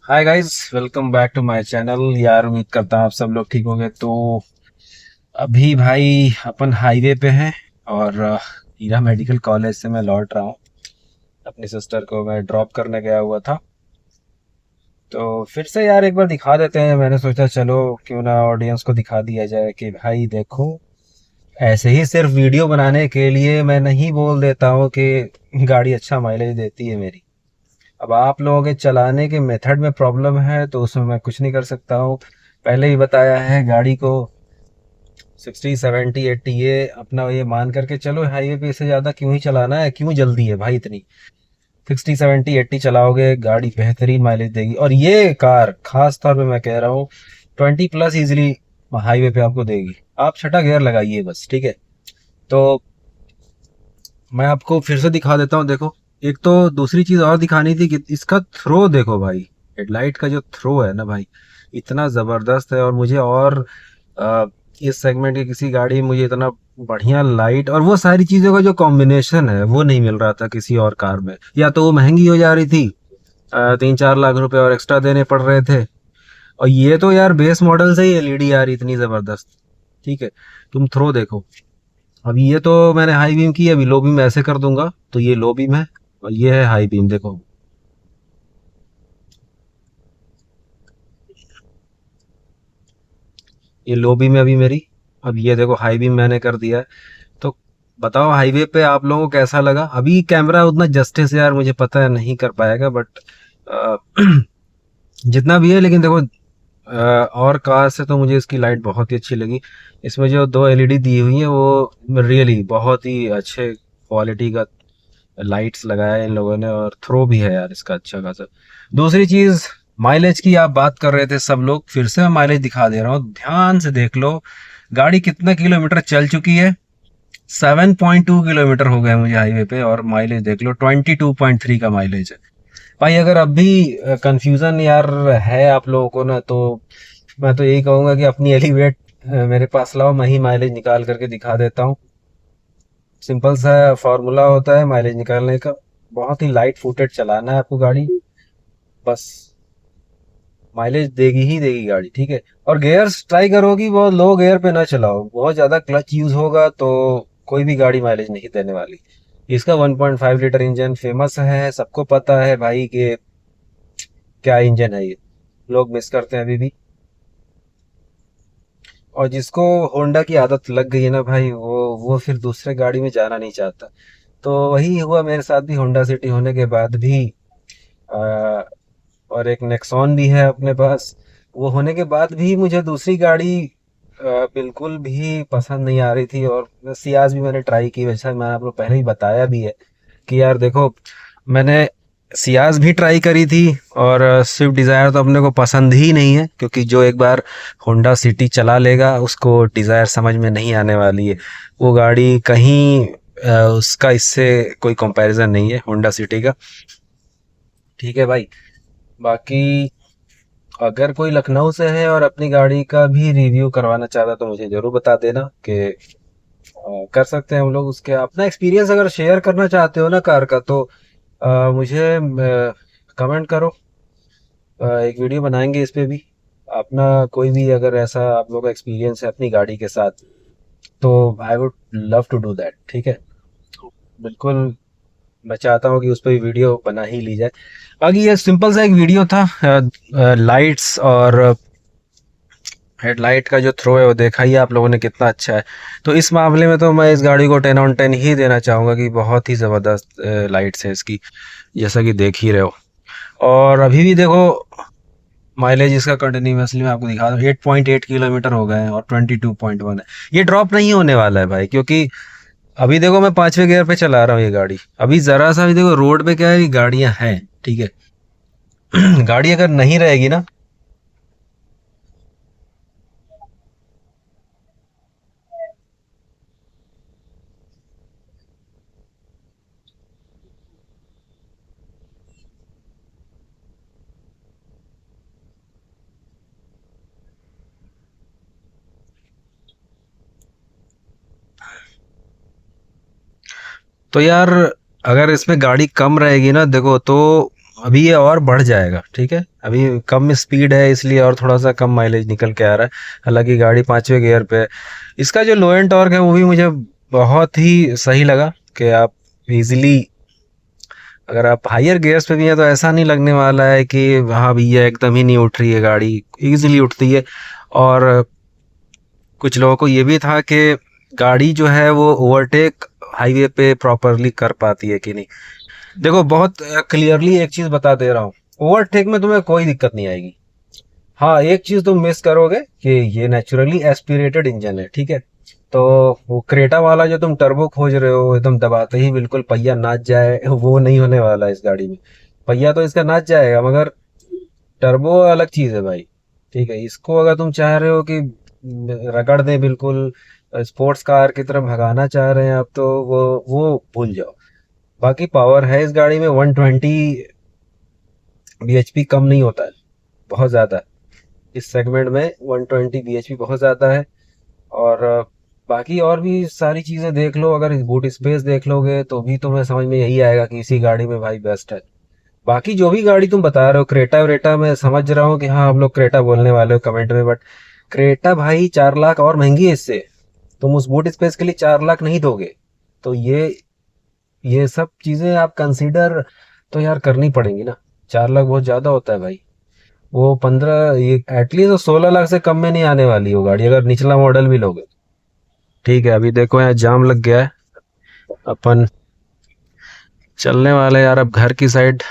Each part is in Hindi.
Hi guys, welcome back to my channel. यार उम्मीद करता हूँ आप सब लोग ठीक होंगे। तो अभी भाई अपन हाईवे पे हैं और हीरा मेडिकल कॉलेज से मैं लौट रहा हूँ। अपनी सिस्टर को मैं ड्रॉप करने गया हुआ था। तो फिर से यार एक बार दिखा देते हैं। मैंने सोचा चलो क्यों ना ऑडियंस को दिखा दिया जाए कि भाई देखो, ऐसे ही सिर्फ वीडियो बनाने के लिए मैं नहीं बोल देता हूँ कि गाड़ी अच्छा माइलेज देती है मेरी। अब आप लोगों के चलाने के मेथड में प्रॉब्लम है तो उसमें मैं कुछ नहीं कर सकता हूँ। पहले ही बताया है, गाड़ी को 60 70 80 ये अपना ये मान करके चलो। हाईवे पे इससे ज़्यादा क्यों ही चलाना है, क्यों जल्दी है भाई इतनी। 60 70 80 चलाओगे गाड़ी बेहतरीन माइलेज देगी। और ये कार खास तौर पे मैं कह रहा हूँ 20+ इजिली हाईवे पे आपको देगी। आप छठा गियर लगाइए बस, ठीक है। तो मैं आपको फिर से दिखा देता हूँ, देखो। एक तो दूसरी चीज और दिखानी थी कि इसका थ्रो देखो भाई। हेडलाइट का जो थ्रो है ना भाई, इतना जबरदस्त है। और मुझे और अ, इस सेगमेंट की किसी गाड़ी में मुझे इतना बढ़िया लाइट और वो सारी चीजों का जो कॉम्बिनेशन है वो नहीं मिल रहा था किसी और कार में। या तो वो महंगी हो जा रही थी, 3 4 लाख रुपए और एक्स्ट्रा देने पड़ रहे थे। और ये तो यार बेस मॉडल से ही एलईडी आ रही इतनी जबरदस्त। ठीक है, तुम थ्रो देखो। अभी ये तो मैंने हाई बीम की, अभी लो बीम ऐसे कर दूंगा तो ये लो बीम है और ये है हाई बीम, देखो। ये लो बीम है अभी मेरी। अब ये देखो हाई बीम मैंने कर दिया है। तो बताओ हाईवे पे आप लोगों को कैसा लगा। अभी कैमरा उतना जस्टिस यार मुझे पता है नहीं कर पाएगा, बट जितना भी है, लेकिन देखो और कार से तो मुझे इसकी लाइट बहुत ही अच्छी लगी। इसमें जो दो एलईडी दी हुई है वो रियली बहुत ही अच्छे क्वालिटी का लाइट्स लगाया है इन लोगों ने। और थ्रो भी है यार इसका अच्छा खासा। दूसरी चीज, माइलेज की आप बात कर रहे थे सब लोग, फिर से मैं माइलेज दिखा दे रहा हूँ, ध्यान से देख लो। गाड़ी कितना किलोमीटर चल चुकी है। 7.2 किलोमीटर हो गए मुझे हाईवे पे, और माइलेज देख लो 22.3 का माइलेज है। भाई अगर अब भी कंफ्यूजन यार है आप लोगों को ना, तो मैं तो यही कहूंगा कि अपनी एलिवेट मेरे पास लाओ, मैं ही माइलेज निकाल करके दिखा देता हूँ। सिंपल सा फॉर्मूला होता है माइलेज निकालने का। बहुत ही लाइट फुटेड चलाना है आपको गाड़ी, बस माइलेज देगी ही देगी गाड़ी, ठीक है। और गियर्स ट्राई करोगी बहुत लो गियर पे ना चलाओ, बहुत ज्यादा क्लच यूज होगा तो कोई भी गाड़ी माइलेज नहीं देने वाली। इसका 1.5 लीटर इंजन फेमस है, सबको पता है भाई कि क्या इंजन है ये। लोग मिस करते हैं अभी भी। और जिसको होंडा की आदत लग गई है ना भाई, वो फिर दूसरे गाड़ी में जाना नहीं चाहता। तो वही हुआ मेरे साथ भी, होंडा सिटी होने के बाद भी आ, और एक नेक्सॉन भी है अपने पास। वो होने के बाद भी मुझे दूसरी गाड़ी बिल्कुल भी पसंद नहीं आ रही थी। और सियाज भी मैंने ट्राई की, वैसा मैंने आपको पहले ही बताया भी है कि यार देखो, मैंने सियाज भी ट्राई करी थी। और स्विफ्ट डिज़ायर तो अपने को पसंद ही नहीं है, क्योंकि जो एक बार होंडा सिटी चला लेगा उसको डिज़ायर समझ में नहीं आने वाली है। वो गाड़ी कहीं उसका इससे कोई कंपैरिजन नहीं है होंडा सिटी का। ठीक है भाई। बाकी अगर कोई लखनऊ से है और अपनी गाड़ी का भी रिव्यू करवाना चाहता तो मुझे ज़रूर बता देना कि कर सकते हैं हम लोग। उसके अपना एक्सपीरियंस अगर शेयर करना चाहते हो ना कार का, तो मुझे कमेंट करो। एक वीडियो बनाएंगे इस पे भी। अपना कोई भी अगर ऐसा आप लोग का एक्सपीरियंस है अपनी गाड़ी के साथ, तो I would love to do that, ठीक है। बिल्कुल, मैं चाहता हूँ कि उस पर भी वीडियो बना ही ली जाए। बाकी ये सिंपल सा एक वीडियो था। लाइट्स और हेडलाइट का जो थ्रो है वो देखा ही आप लोगों ने कितना अच्छा है। तो इस मामले में तो मैं इस गाड़ी को 10/10 ही देना चाहूँगा कि बहुत ही ज़बरदस्त लाइट्स है इसकी, जैसा कि देख ही रहे हो। और अभी भी देखो माइलेज इसका कंटिन्यूसली मैं आपको दिखा दूँ, 8.8 किलोमीटर हो गए हैं और 22.1 है। ये ड्रॉप नहीं होने वाला है भाई, क्योंकि अभी देखो मैं 5वें गियर पे चला रहा हूँ ये गाड़ी। अभी जरा सा भी देखो रोड पे क्या है कि गाड़ियां हैं, ठीक है। गाड़ी अगर नहीं रहेगी ना, तो यार अगर इसमें गाड़ी कम रहेगी ना, देखो तो अभी ये और बढ़ जाएगा, ठीक है। अभी कम स्पीड है इसलिए और थोड़ा सा कम माइलेज निकल के आ रहा है। हालांकि गाड़ी पांचवें गियर पे है। इसका जो लो एंड टॉर्क है वो भी मुझे बहुत ही सही लगा कि आप इजीली, अगर आप हायर गियर्स पे भी हैं तो ऐसा नहीं लगने वाला है कि हाँ भैया एकदम ही नहीं उठ रही है गाड़ी, इजीली उठती है। और कुछ लोगों को ये भी था कि गाड़ी जो है वो ओवरटेक हाईवे पे प्रॉपरली कर पाती है कि नहीं। देखो बहुत क्लियरली एक चीज बता दे रहा हूँ, ओवरटेक में तुम्हें कोई दिक्कत नहीं आएगी। हाँ एक चीज तुम मिस करोगे कि ये नेचुरली एस्पिरेटेड इंजन है, ठीक है। तो वो क्रेटा वाला जो तुम टर्बो खोज रहे हो एकदम दबाते ही बिल्कुल पहिया नाच जाए, वो नहीं होने वाला है इस गाड़ी में। पहिया तो इसका नाच जाएगा मगर टर्बो अलग चीज है भाई। ठीक है, इसको अगर तुम चाह रहे हो कि रगड़ दे बिल्कुल, स्पोर्ट्स कार की तरह भगाना चाह रहे हैं आप, तो वो भूल जाओ। बाकी पावर है इस गाड़ी में 120 bhp, कम नहीं होता है, बहुत ज़्यादा है। इस सेगमेंट में 120 bhp बहुत ज़्यादा है। और बाकी और भी सारी चीज़ें देख लो, अगर बूट स्पेस देख लोगे तो भी तुम्हें समझ में यही आएगा कि इसी गाड़ी में भाई बेस्ट है। बाकी जो भी गाड़ी तुम बता रहे हो, क्रेटा वेटा, मैं समझ रहा हूँ कि हाँ हम लोग क्रेटा बोलने वाले हो कमेंट में, बट क्रेटा भाई 4 लाख और महंगी है इससे। तुम उस बूट स्पेस के लिए 4 लाख नहीं दोगे। तो ये सब चीज़ें आप कंसीडर तो यार करनी पड़ेंगी ना। 4 लाख बहुत ज़्यादा होता है भाई। वो 15, ये एटलीस्ट तो 16 लाख से कम में नहीं आने वाली वो गाड़ी अगर निचला मॉडल भी लोगे। ठीक है, अभी देखो यहाँ जाम लग गया है। अपन चलने वाले यार अब घर की साइड,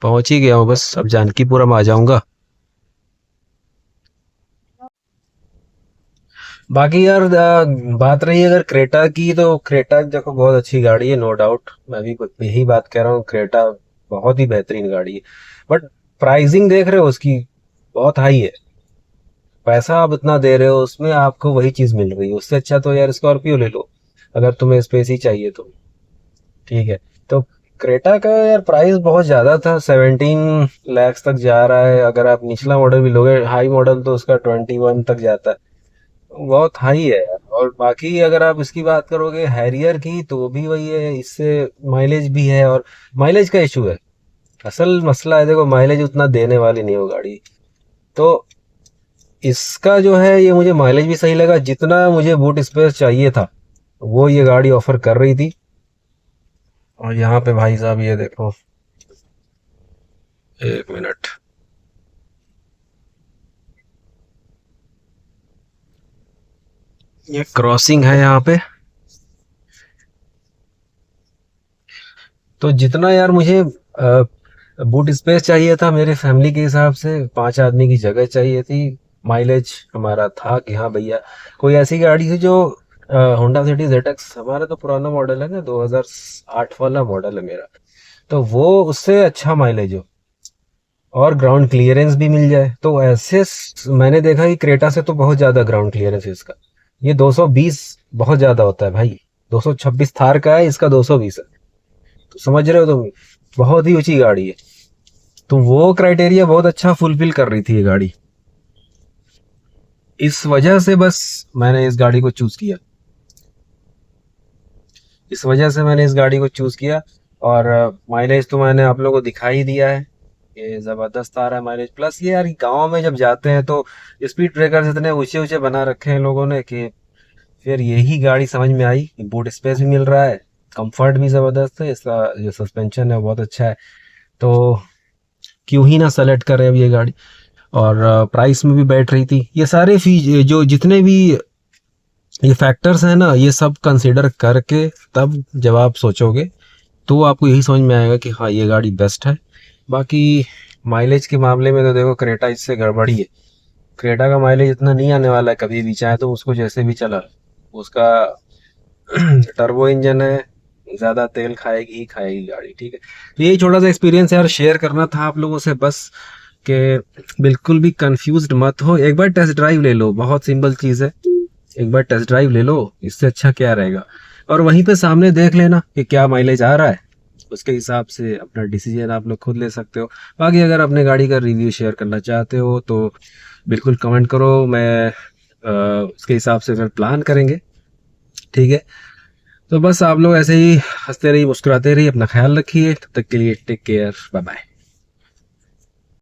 पहुंच ही गया हूँ, बस अब जानकीपुरम आ जाऊंगा। बाकी यार बात रही अगर क्रेटा की, तो क्रेटा देखो बहुत अच्छी गाड़ी है, नो डाउट। मैं भी यही बात कह रहा हूँ, क्रेटा बहुत ही बेहतरीन गाड़ी है। बट प्राइसिंग देख रहे हो उसकी, बहुत हाई है। पैसा आप इतना दे रहे हो उसमें आपको वही चीज मिल रही है, उससे अच्छा तो यार स्कॉर्पियो ले लो अगर तुम्हें स्पेस ही चाहिए तो। ठीक है। तो क्रेटा का यार प्राइस बहुत ज्यादा था, 17 लैक्स तक जा रहा है। अगर आप निचला मॉडल भी लोगे, हाई मॉडल, तो उसका 21 तक जाता है। बहुत हाई है यार। और बाकी अगर आप इसकी बात करोगे हैरियर की, तो वो भी वही है, इससे माइलेज भी है। और माइलेज का इशू है, असल मसला है। देखो माइलेज उतना देने वाली नहीं हो गाड़ी। तो इसका जो है ये मुझे माइलेज भी सही लगा, जितना मुझे बूट स्पेस चाहिए था वो ये गाड़ी ऑफर कर रही थी। और यहाँ पे भाई साहब ये देखो, एक मिनट, ये क्रॉसिंग है यहाँ पे। तो जितना यार मुझे बूट स्पेस चाहिए था मेरे फैमिली के हिसाब से, 5 आदमी की जगह चाहिए थी, माइलेज हमारा था कि हाँ भैया कोई ऐसी गाड़ी थी जो होंडा सिटी ZX, हमारा तो पुराना मॉडल है ना, 2008 वाला मॉडल है मेरा, तो वो उससे अच्छा माइलेज हो और ग्राउंड क्लियरेंस भी मिल जाए। तो ऐसे मैंने देखा कि क्रेटा से तो बहुत ज़्यादा ग्राउंड क्लियरेंस है इसका। ये 220 बहुत ज़्यादा होता है भाई। 226 थार का है, इसका 220 है। तो समझ रहे हो तुम, बहुत ही ऊंची गाड़ी है। तो वो क्राइटेरिया बहुत अच्छा फुलफिल कर रही थी ये गाड़ी। इस वजह से बस मैंने इस गाड़ी को चूज किया। इस वजह से मैंने इस गाड़ी को चूज किया। और माइलेज तो मैंने आप लोगों को दिखा ही दिया है, ये जबरदस्त आ रहा है माइलेज। प्लस ये यार गांव में जब जाते हैं तो स्पीड ब्रेकर्स इतने ऊंचे ऊंचे बना रखे हैं लोगों ने कि फिर यही गाड़ी समझ में आई। बूट स्पेस भी मिल रहा है, कंफर्ट भी जबरदस्त है, इसका जो सस्पेंशन है वो बहुत अच्छा है। तो क्यों ही ना सेलेक्ट करें अब ये गाड़ी। और प्राइस में भी बैठ रही थी। ये सारे फीज जो जितने भी ये फैक्टर्स हैं ना, ये सब कंसिडर करके तब जब आप सोचोगे तो आपको यही समझ में आएगा कि हाँ ये गाड़ी बेस्ट है। बाकी माइलेज के मामले में तो देखो क्रेटा इससे गड़बड़ी है। क्रेटा का माइलेज इतना नहीं आने वाला है कभी भी, चाहे तो उसको जैसे भी चला। उसका टर्बो इंजन है, ज़्यादा तेल खाएगी ही खाएगी गाड़ी, ठीक है। तो यही छोटा सा एक्सपीरियंस यार शेयर करना था आप लोगों से बस, कि बिल्कुल भी कंफ्यूज्ड मत हो। एक बार टेस्ट ड्राइव ले लो, बहुत सिंपल चीज़ है। एक बार टेस्ट ड्राइव ले लो, इससे अच्छा क्या रहेगा। और वहीं पे सामने देख लेना कि क्या माइलेज आ रहा है, उसके हिसाब से अपना डिसीजन आप लोग खुद ले सकते हो। बाकी अगर अपने गाड़ी का रिव्यू शेयर करना चाहते हो तो बिल्कुल कमेंट करो, मैं उसके हिसाब से फिर प्लान करेंगे। ठीक है। तो बस आप लोग ऐसे ही हंसते रहिए, मुस्कुराते रहिए, अपना ख्याल रखिए। तब तक के लिए टेक केयर, बाय बाय।